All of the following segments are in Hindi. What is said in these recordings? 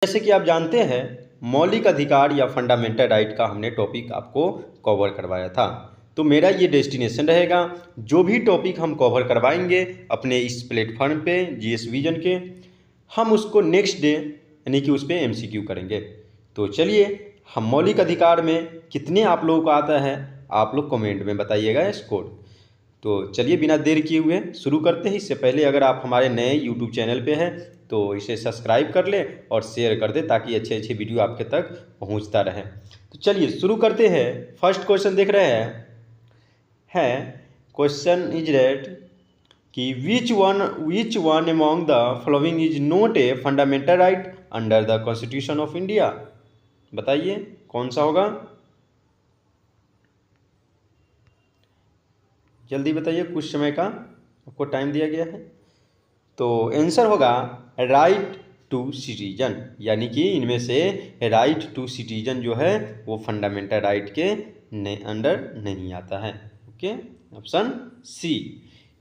जैसे कि आप जानते हैं, मौलिक अधिकार या फंडामेंटल राइट का हमने टॉपिक आपको कवर करवाया था। तो मेरा ये डेस्टिनेशन रहेगा, जो भी टॉपिक हम कवर करवाएंगे अपने इस प्लेटफॉर्म पे जीएस विजन के, हम उसको नेक्स्ट डे यानी कि उस पर एमसीक्यू करेंगे। तो चलिए, हम मौलिक अधिकार में कितने आप लोगों को आता है, आप लोग कमेंट में बताइएगा स्कोर। तो चलिए, बिना देर किए हुए शुरू करते हैं। इससे पहले अगर आप हमारे नए यूट्यूब चैनल पे हैं तो इसे सब्सक्राइब कर लें और शेयर कर दें, ताकि अच्छे अच्छे वीडियो आपके तक पहुंचता रहे। तो चलिए शुरू करते हैं। फर्स्ट क्वेश्चन देख रहे हैं क्वेश्चन इज रेड कि which one among the following is not a fundamental right under the constitution of India. बताइए कौन सा होगा, जल्दी बताइए, कुछ समय का आपको टाइम दिया गया है। तो आंसर होगा राइट टू सिटीजन, यानी कि इनमें से राइट टू सिटीजन जो है वो फंडामेंटल राइट के अंडर नहीं आता है। Okay, option C.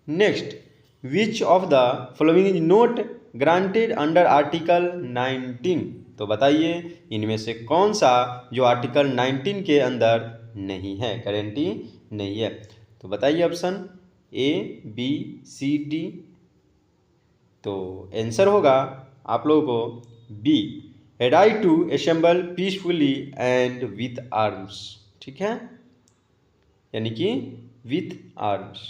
Next, which of the following is not granted under article 19। तो बताइए इनमें से कौन सा जो आर्टिकल 19 के अंदर नहीं है, गारंटी नहीं है। तो बताइए option A, B, C, D. तो आंसर होगा आप लोगों को B, right to assemble peacefully and with arms. ठीक है, यानी कि विथ आर्म्स,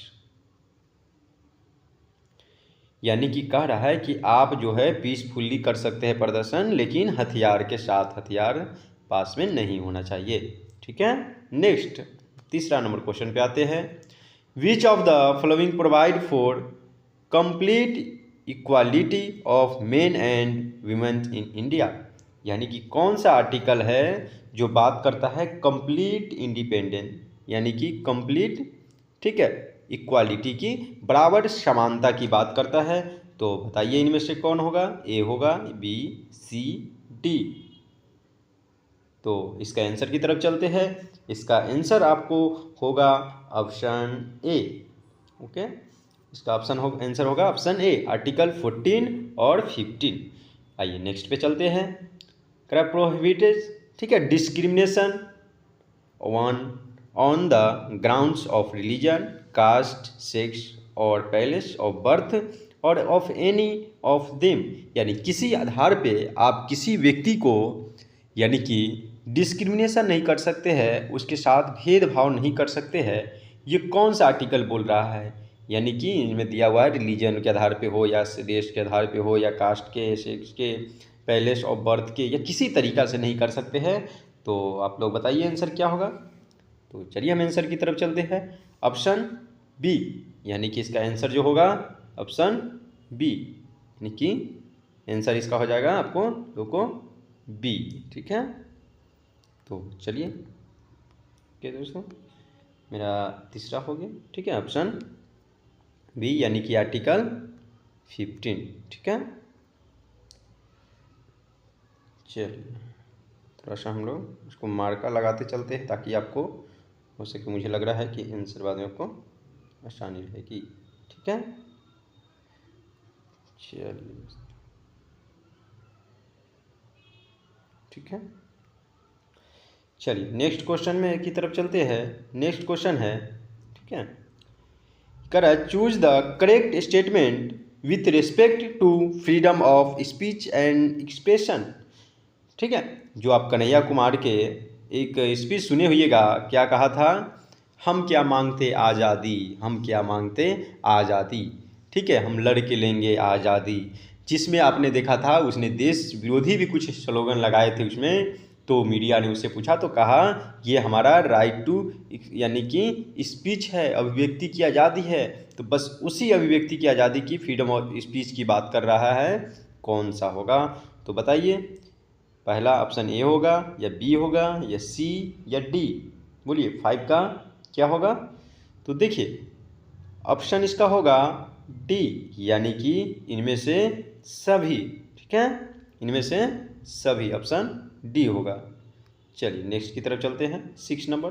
यानी कि कह रहा है कि आप जो है पीसफुली कर सकते हैं प्रदर्शन, लेकिन हथियार के साथ, हथियार पास में नहीं होना चाहिए। ठीक है। नेक्स्ट, तीसरा नंबर क्वेश्चन पे आते हैं। विच of the following provide for complete equality of main and women in India. यानी कि कौन सा आर्टिकल है जो बात करता है कंप्लीट इंडिपेंडेंस, यानी कि कंप्लीट, ठीक है, इक्वालिटी की, बराबर समानता की बात करता है। तो बताइए इनमें से कौन होगा, ए होगा, बी, सी, डी। तो इसका आंसर की तरफ चलते हैं। इसका आंसर आपको होगा ऑप्शन ए। ओके, इसका आंसर होगा ऑप्शन ए, आर्टिकल 14 और 15। आइए नेक्स्ट पे चलते हैं। प्रोहिबिटेड, ठीक है, discrimination on the grounds of religion, caste, sex और प्लेस ऑफ बर्थ और ऑफ एनी ऑफ देम। यानी किसी आधार पे आप किसी व्यक्ति को यानी कि डिस्क्रिमिनेशन नहीं कर सकते हैं, उसके साथ भेदभाव नहीं कर सकते हैं। ये कौन सा आर्टिकल बोल रहा है, यानी कि इनमें दिया हुआ है रिलीजन के आधार पे हो या देश के आधार पे हो या कास्ट के, सेक्स के, प्लेस ऑफ बर्थ के, या किसी तरीका से नहीं कर सकते हैं। तो आप लोग बताइए आंसर क्या होगा। तो चलिए हम आंसर की तरफ चलते हैं। ऑप्शन बी, यानी कि इसका आंसर जो होगा ऑप्शन बी, यानी कि आंसर इसका हो जाएगा आपको लोगों को बी। ठीक है, तो चलिए क्या दोस्तों, मेरा तीसरा हो गया। ठीक है, ऑप्शन बी, यानी कि आर्टिकल 15। ठीक है, चलिए थोड़ा सा हम लोग उसको मार्का लगाते चलते हैं, ताकि आपको हो सके, मुझे लग रहा है कि आंसर बाद में आपको आसानी रहेगी। ठीक है, चलिए ठीक है, चलिए नेक्स्ट क्वेश्चन में की तरफ चलते हैं। नेक्स्ट क्वेश्चन है, ठीक है, कर choose the correct statement with respect to freedom of speech and expression. ठीक है, जो आप कन्हैया कुमार के एक स्पीच सुने होइएगा, क्या कहा था, हम क्या मांगते आज़ादी, हम क्या मांगते आज़ादी। ठीक है, हम लड़ के लेंगे आज़ादी, जिसमें आपने देखा था उसने देश विरोधी भी कुछ स्लोगन लगाए थे उसमें। तो मीडिया ने उससे पूछा तो कहा ये हमारा राइट टू, यानी कि स्पीच है, अभिव्यक्ति की आज़ादी है। तो बस उसी अभिव्यक्ति की आज़ादी की, फ्रीडम ऑफ स्पीच की बात कर रहा है। कौन सा होगा, तो बताइए, पहला ऑप्शन ए होगा या बी होगा या सी या डी। बोलिए 5 का क्या होगा। तो देखिए ऑप्शन इसका होगा डी, यानी कि इनमें से सभी। ठीक है, इनमें से सभी, ऑप्शन डी होगा। चलिए नेक्स्ट की तरफ चलते हैं। 6 number,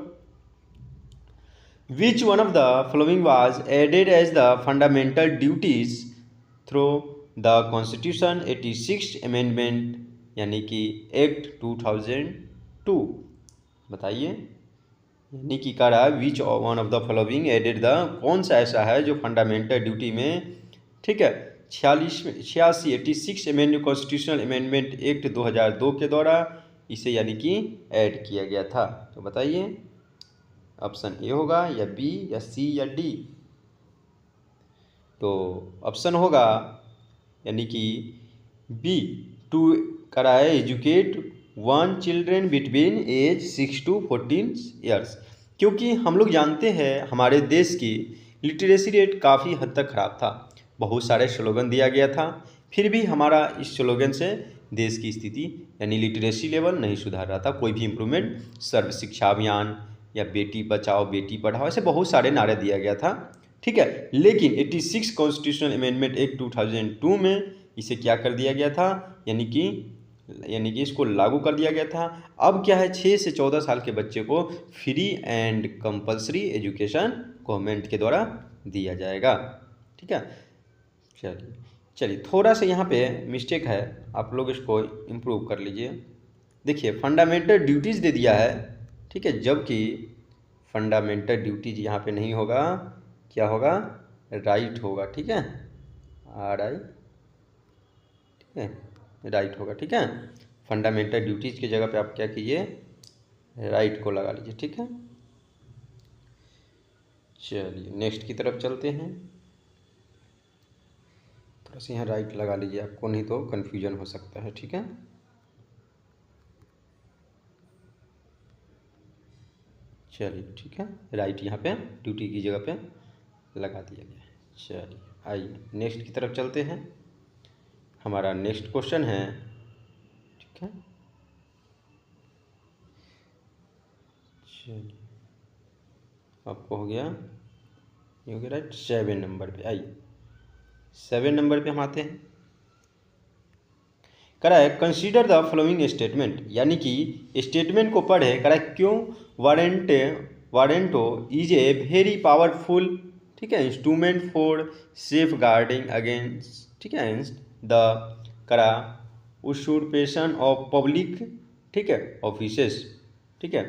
which one of the following was added as the fundamental duties through the constitution 86 amendment यानी कि एक्ट 2002। बताइए, यानी कि कह रहा है which one of the following added the, कौन सा ऐसा है जो फंडामेंटल ड्यूटी में, ठीक है, 86 अमेंड कॉन्स्टिट्यूशनल अमेंडमेंट एक्ट 2002 के द्वारा इसे यानी कि ऐड किया गया था। तो बताइए ऑप्शन ए होगा या बी या सी या डी। तो ऑप्शन होगा यानी कि बी, टू कराए educate 1 children between age 6 to 14 years. क्योंकि हम लोग जानते हैं हमारे देश की लिटरेसी रेट काफ़ी हद तक ख़राब था, बहुत सारे स्लोगन दिया गया था, फिर भी हमारा इस स्लोगन से देश की स्थिति यानी लिटरेसी लेवल नहीं सुधार रहा था, कोई भी इम्प्रूवमेंट। सर्व शिक्षा अभियान या बेटी बचाओ बेटी पढ़ाओ, ऐसे बहुत सारे नारे दिया गया था, ठीक है। लेकिन 86 कॉन्स्टिट्यूशनल अमेंडमेंट एक्ट 2002 में इसे क्या कर दिया गया था, यानी कि इसको लागू कर दिया गया था। अब क्या है, 6 से 14 साल के बच्चे को free and compulsory education government के द्वारा दिया जाएगा, ठीक है। चलिए थोड़ा सा यहाँ पे मिस्टेक है, आप लोग इसको इम्प्रूव कर लीजिए। देखिए फंडामेंटल ड्यूटीज़ दे दिया है, ठीक है, जबकि फंडामेंटल ड्यूटीज यहाँ पे नहीं होगा, क्या होगा, राइट होगा, ठीक है, ठीक है, राइट होगा, ठीक है। फंडामेंटल ड्यूटीज़ की जगह पे आप क्या कीजिए, राइट को लगा लीजिए, ठीक है। चलिए नेक्स्ट की तरफ चलते हैं। थोड़ा सा यहाँ राइट लगा लीजिए आपको, नहीं तो कन्फ्यूजन हो सकता है, ठीक है। चलिए ठीक है, राइट यहाँ पे ड्यूटी की जगह पे लगा दिया गया है। चलिए आइए नेक्स्ट की तरफ चलते हैं। हमारा नेक्स्ट क्वेश्चन है, ठीक है, चलिए आपको हो गया, ये हो गया राइट। 7 नंबर पे आइए, 7 नंबर पे हम आते हैं। करा है कंसीडर द फॉलोइंग स्टेटमेंट, यानी कि स्टेटमेंट को पढ़े, करा है quo warranto is a very powerful, ठीक है, instrument for safeguarding against, ठीक है, द करा उsurpation ऑफ पब्लिक, ठीक है, ऑफिसेस, ठीक है।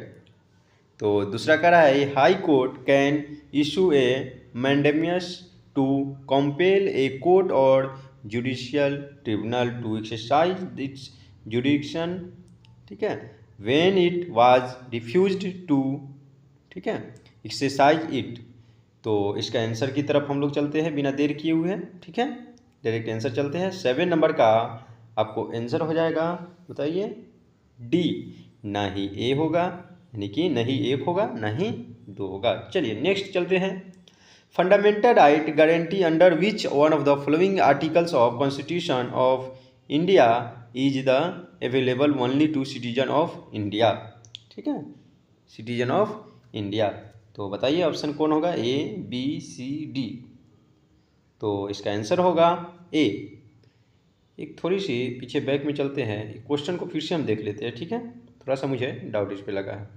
तो दूसरा करा है high court can issue a mandamus to compel a court और judicial tribunal to exercise its jurisdiction, ठीक है, when it was refused to, ठीक है, एक्सरसाइज इट। तो इसका आंसर की तरफ हम लोग चलते हैं बिना देर किए हुए, ठीक है, डायरेक्ट आंसर चलते हैं। 7 नंबर का आपको आंसर हो जाएगा, बताइए डी, ना ही ए होगा, यानी कि नहीं 1 होगा ना ही 2 होगा। चलिए नेक्स्ट चलते हैं। Fundamental right guarantee under which one of the following articles of constitution of India is the available only to citizen of India, ठीक है, सिटीजन ऑफ इंडिया। तो बताइए ऑप्शन कौन होगा, ए बी सी डी। तो इसका आंसर होगा ए। एक थोड़ी सी पीछे बैक में चलते हैं, क्वेश्चन को फिर से हम देख लेते हैं, ठीक है, थोड़ा सा मुझे डाउट इस पे लगा है।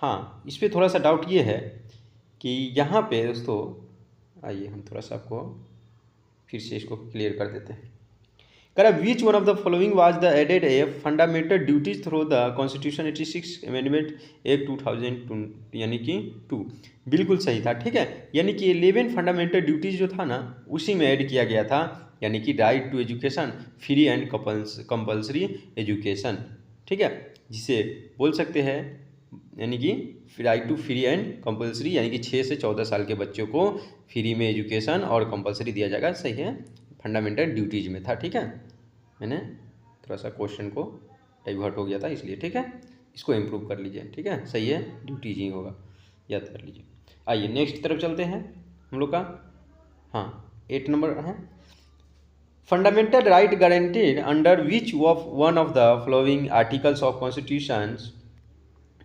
हाँ, इस पे थोड़ा सा डाउट ये है कि यहाँ पे दोस्तों, आइए हम थोड़ा सा आपको फिर से इसको क्लियर कर देते हैं। कह रहा which one of the following was the added a fundamental duties through the constitution 86 amendment act 2002, यानी कि 2, बिल्कुल सही था, ठीक है। यानी कि 11 फंडामेंटल ड्यूटीज जो था ना उसी में ऐड किया गया था, यानी कि right to education, free and compulsory education, ठीक है, जिसे बोल सकते हैं यानी कि right to free and compulsory, यानी कि 6 से 14 साल के बच्चों को फ्री में एजुकेशन और कंपल्सरी दिया जाएगा, सही है, फंडामेंटल ड्यूटीज में था, ठीक है। मैंने थोड़ा सा क्वेश्चन को डाइवर्ट हो गया था इसलिए, ठीक है, इसको इम्प्रूव कर लीजिए, ठीक है, सही है, ड्यूटीज ही होगा, याद कर लीजिए। आइए नेक्स्ट तरफ चलते हैं हम लोग का। हाँ 8 नंबर है, fundamental right guaranteed under which of one of the following articles of constitutions,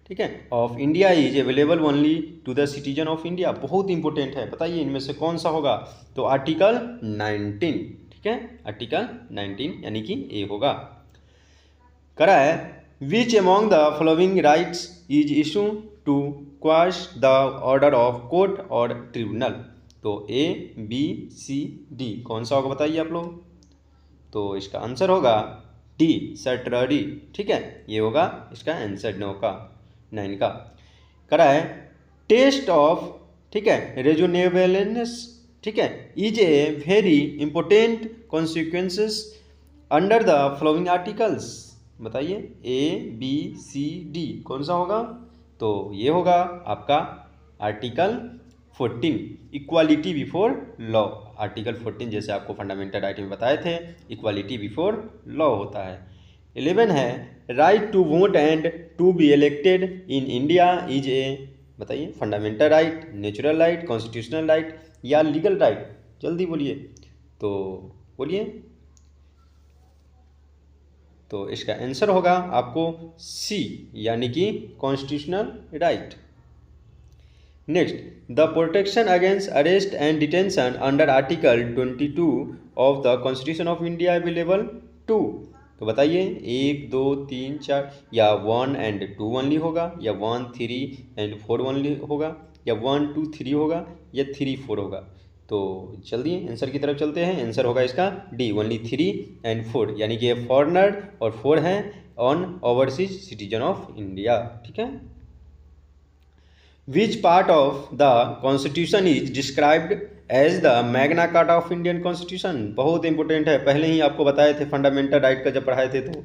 ठीक है, of India is available only to the citizen of India. बहुत इंपॉर्टेंट है, बताइए इनमें से कौन सा होगा। तो आर्टिकल 19, ठीक है, आर्टिकल 19 यानी कि ए होगा। करा है which among the following rights is issue to quash the order of court और ट्रिब्यूनल। तो ए बी सी डी कौन सा होगा बताइए आप लोग। तो इसका आंसर होगा डी सैटरडे, ठीक है, ये होगा इसका आंसर 9 का। करा है टेस्ट ऑफ, ठीक है, रेजोनेबलनेस, ठीक है, is a very important consequences under the following articles. बताइए ABCD कौन सा होगा? तो ये होगा आपका article 14 equality before law. Article 14 जैसे आपको फंडामेंटल राइट में बताए थे, इक्वालिटी बिफोर लॉ होता है। 11 है right to vote and to be elected in India is a, बताइए, fundamental right, natural right, constitutional right या लीगल राइट? जल्दी बोलिए, तो बोलिए। तो इसका आंसर होगा आपको सी, यानी कि constitutional right. Next, the protection against arrest and detention under article 22 of the constitution of India available to. तो बताइए 1 2 3 4 या 1 एंड 2 ओनली होगा, या 1 3 एंड 4 ओनली होगा, या 1 2 3 होगा, या 3 4 होगा? तो चलिए आंसर की तरफ चलते हैं। आंसर होगा इसका डी, ओनली 3 एंड 4, यानी कि फॉरनर और 4 हैं on overseas citizen of India, ठीक है। Which part of the constitution is described as the Magna Carta of Indian constitution? बहुत इंपॉर्टेंट है, पहले ही आपको बताए थे फंडामेंटल राइट का जब पढ़ाए थे। तो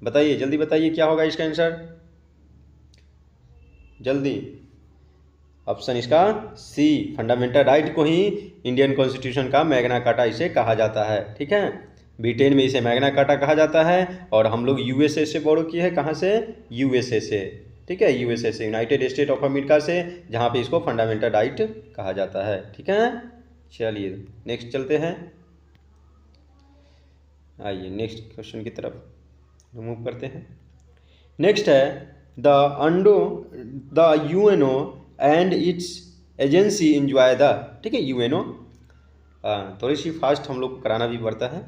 बताइए, जल्दी बताइए क्या होगा इसका आंसर, जल्दी। ऑप्शन इसका सी, फंडामेंटल राइट को ही इंडियन कॉन्स्टिट्यूशन का मैग्ना कार्टा इसे कहा जाता है, ठीक है। ब्रिटेन में इसे मैग्ना कार्टा कहा जाता है, और हम लोग यूएसए से बोरो किए हैं। कहाँ से? यूएसए से, ठीक है, यूएसए से, यूनाइटेड स्टेट ऑफ अमेरिका से, जहाँ पे इसको फंडामेंटल राइट कहा जाता है, ठीक है। चलिए नेक्स्ट चलते हैं, आइए नेक्स्ट क्वेश्चन की तरफ मूव करते हैं। नेक्स्ट है the UNO and its agency enjoy the, ठीक है, यूएनओ। थोड़ी सी फास्ट हम लोग कराना भी पड़ता है,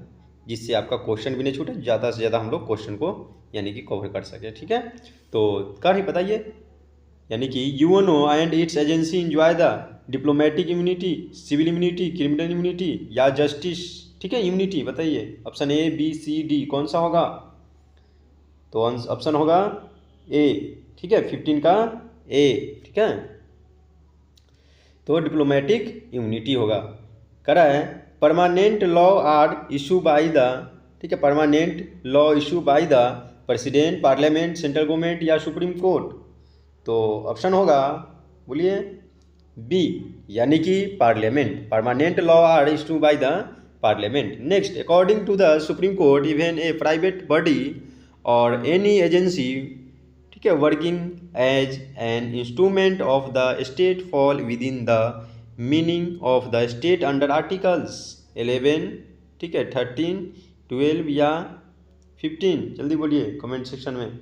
जिससे आपका क्वेश्चन भी नहीं छूटे, ज़्यादा से ज़्यादा हम लोग क्वेश्चन को यानी कि कवर कर सके, ठीक है। तो कर ही बताइए, यानी कि UNO and its agency enjoy the diplomatic immunity, civil immunity, criminal immunity या जस्टिस, ठीक है, इम्यूनिटी? बताइए ऑप्शन ABCD कौन सा होगा? तो ऑप्शन होगा ए, ठीक है, 15 का ए, ठीक है, तो डिप्लोमेटिक इम्यूनिटी होगा। करा है permanent law are issue by the, ठीक है, permanent law issue by the president, parliament, central government या सुप्रीम कोर्ट? तो ऑप्शन होगा, बोलिए, बी, यानी कि parliament. Permanent law are issue by the parliament. Next, according to the supreme court even a private body और एनी एजेंसी, ठीक है, working as an instrument of the state fall within the meaning of the state under articles 11, ठीक है, 13, 12 या 15? जल्दी बोलिए कमेंट सेक्शन में।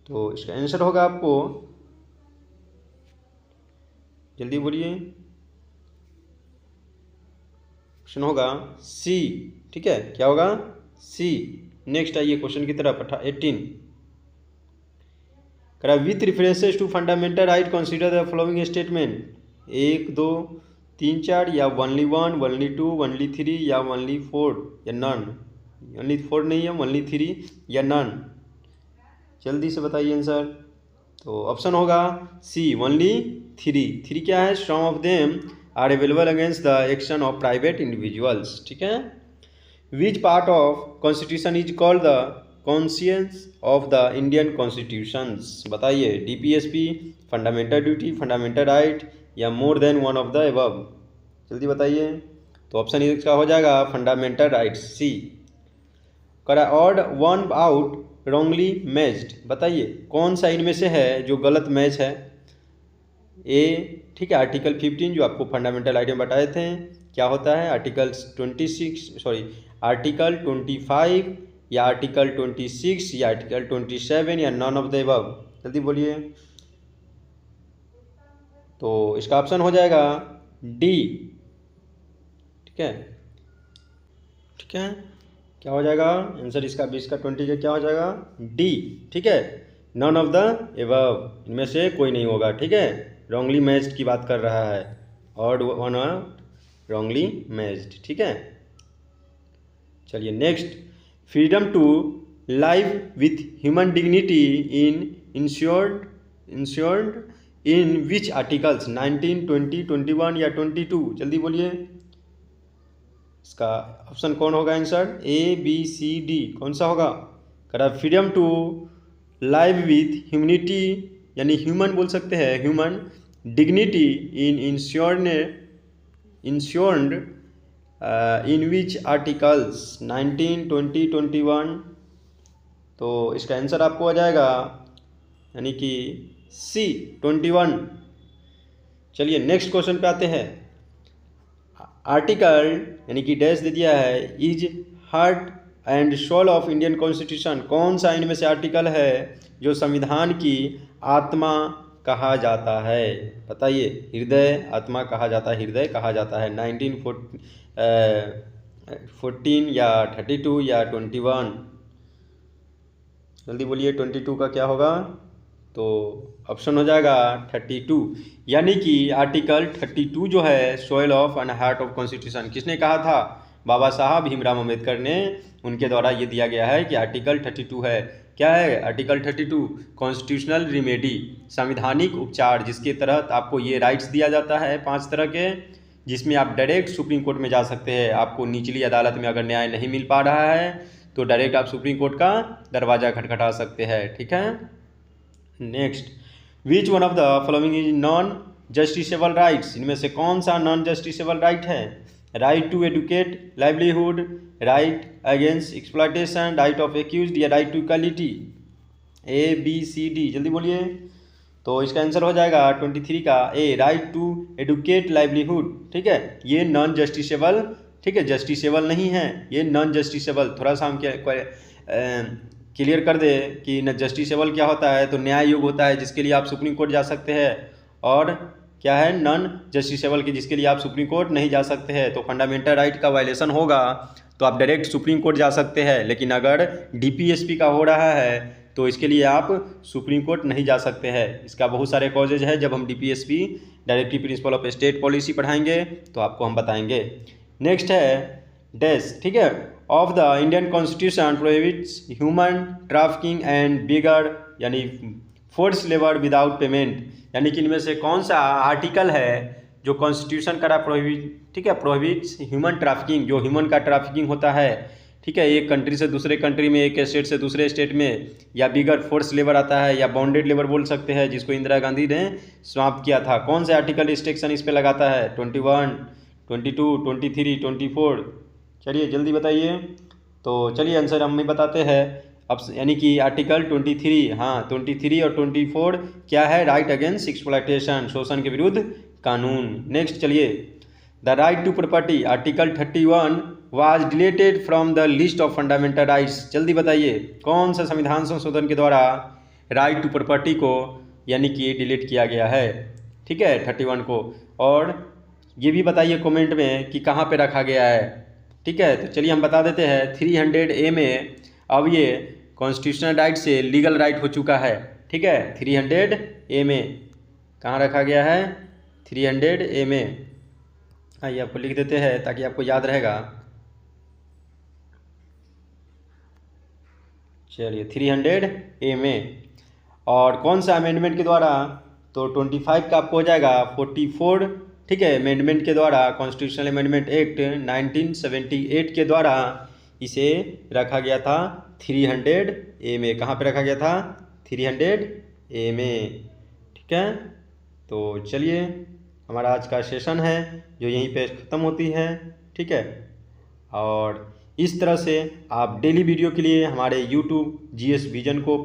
तो इसका आंसर होगा आपको, जल्दी बोलिए, ऑप्शन होगा सी, ठीक है, क्या होगा? सी। नेक्स्ट आइए क्वेश्चन की तरफ, 18 करा with references to fundamental right consider the following statement. 1 2 3 4 या ओनली 1, ओनली 2, ओनली 3 या ओनली 4 या नन? ओनली 4 नहीं है, ओनली 3 या नन? जल्दी से बताइए आंसर। तो ऑप्शन होगा सी, ओनली 3। 3 क्या है? Some of them are available against the action of private individuals, ठीक है। Which part of constitution is called the conscious of the Indian constitutions? बताइए DPSP, fundamental duty, fundamental right या more than one of the above? जल्दी बताइए। तो ऑप्शन इसका हो जाएगा फंडामेंटल राइट्स, सी। करा odd one out wrongly matched, बताइए कौन सा इनमें से है जो गलत मैच है? ए, ठीक है, आर्टिकल 15 जो आपको फंडामेंटल राइट में बताए थे, क्या होता है? आर्टिकल 25 या आर्टिकल 26 या आर्टिकल 27 या नॉन ऑफ द अबव? जल्दी बोलिए। तो इसका ऑप्शन हो जाएगा डी, ठीक है, ठीक है, क्या हो जाएगा आंसर इसका? 20 का 20 का क्या हो जाएगा? डी, ठीक है, नॉन ऑफ द अबव, इनमें से कोई नहीं होगा, ठीक है। रॉन्गली मैच्ड की बात कर रहा है, ऑड वन रॉन्गली मैच्ड, ठीक है। चलिए next, freedom to live with human dignity ensured in which articles 19, 20, 21 या 22? जल्दी बोलिए, इसका ऑप्शन कौन होगा आंसर? ABCD कौन सा होगा? करा freedom to live with humanity यानी ह्यूमन बोल सकते हैं, human dignity ensured in which articles 19, 20, 21? तो इसका आंसर आपको आ जाएगा यानी कि C 21। चलिए नेक्स्ट क्वेश्चन पे आते हैं। आर्टिकल यानी कि डैश दे दिया है is heart and soul of Indian constitution. कौन सा इनमें से आर्टिकल है जो संविधान की आत्मा कहा जाता है? बताइए। हृदय आत्मा कहा जाता है, हृदय कहा जाता है। 1914 या 32 या 21? जल्दी बोलिए 22 का क्या होगा? तो ऑप्शन हो जाएगा 32, यानी कि आर्टिकल 32 जो है soil of and heart of constitution किसने कहा था? बाबा साहब भीमराव अम्बेडकर ने, उनके द्वारा ये दिया गया है कि आर्टिकल 32 है। क्या है आर्टिकल 32? कॉन्स्टिट्यूशनल रिमेडी, संवैधानिक उपचार, जिसके तहत आपको ये राइट्स दिया जाता है 5 तरह के, जिसमें आप डायरेक्ट सुप्रीम कोर्ट में जा सकते हैं। आपको निचली अदालत में अगर न्याय नहीं मिल पा रहा है तो डायरेक्ट आप सुप्रीम कोर्ट का दरवाज़ा खटखटा सकते हैं। ठीक है। Next, which one of the following is non justiciable rights? इनमें से कौन सा नॉन जस्टिसेबल राइट है? Right to educate, livelihood, right against exploitation, right of accused या राइट टू इक्वालिटी? ABCD जल्दी बोलिए। तो इसका आंसर हो जाएगा 23 का A, right to educate livelihood. ठीक है, ये नॉन जस्टिसेबल, ठीक है, जस्टिसेबल नहीं है, ये नॉन जस्टिसेबल। थोड़ा सा हम क्लियर कर दे कि न जस्टिसेबल क्या होता है, तो न्याय योग होता है जिसके लिए आप सुप्रीम कोर्ट जा सकते हैं, और क्या है नॉन जस्टिसेबल की जिसके लिए आप सुप्रीम कोर्ट नहीं जा सकते हैं। तो फंडामेंटल राइट का वायलेशन होगा तो आप डायरेक्ट सुप्रीम कोर्ट जा सकते हैं, लेकिन अगर DPSP का हो रहा है तो इसके लिए आप सुप्रीम कोर्ट नहीं जा सकते हैं। इसका बहुत सारे कॉजेज है, जब हम DPSP directive principle of state policy पढ़ाएंगे तो आपको हम बताएंगे। नेक्स्ट है डैश, ठीक है, of the Indian constitution prohibits human trafficking and bigger यानी फोर्स लेबर विदाउट पेमेंट। यानी कि इनमें से कौन सा आर्टिकल है जो कॉन्स्टिट्यूशन करा प्रोहिबिट, ठीक है, प्रोहिबिट्स ह्यूमन ट्रैफिकिंग, जो ह्यूमन का ट्रैफिकिंग होता है, ठीक है, एक कंट्री से दूसरे कंट्री में, एक स्टेट से दूसरे स्टेट में, या बिगर फोर्स लेबर आता है या बॉन्डेड लेबर बोल सकते हैं, जिसको इंदिरा गांधी ने समाप्त किया था। कौन से आर्टिकल रिस्ट्रिक्शन इस पे लगाता है? 21, 22, 23, 24? चलिए जल्दी बताइए। तो चलिए आंसर हम ही बताते हैं अब, यानी कि आर्टिकल 23, हाँ 23 और 24 क्या है? राइट अगेंस्ट एक्सप्लॉयटेशन, शोषण के विरुद्ध कानून। नेक्स्ट चलिए, the right to property article 31 was deleted from the list of fundamental rights. जल्दी बताइए कौन सा संविधान संशोधन के द्वारा राइट टू प्रॉपर्टी को यानी कि डिलीट किया गया है, ठीक है, 31 को। और ये भी बताइए कमेंट में कि कहाँ पे रखा गया है, ठीक है। तो चलिए हम बता देते हैं 300A में अब ये कॉन्स्टिट्यूशनल राइट से लीगल राइट हो चुका है, ठीक है। 300A में कहाँ रखा गया है? 300A में। आइए आपको लिख देते हैं ताकि आपको याद रहेगा। चलिए 300A में, और कौन सा अमेंडमेंट के द्वारा? तो 25 का आपको हो जाएगा 44, ठीक है, अमेंडमेंट के द्वारा, कॉन्स्टिट्यूशनल अमेंडमेंट एक्ट 1978 के द्वारा इसे रखा गया था 300A में। कहाँ पे रखा गया था? 300A में, ठीक है। तो चलिए हमारा आज का सेशन है जो यहीं पे ख़त्म होती है, ठीक है। और इस तरह से आप डेली वीडियो के लिए हमारे YouTube GS विजन को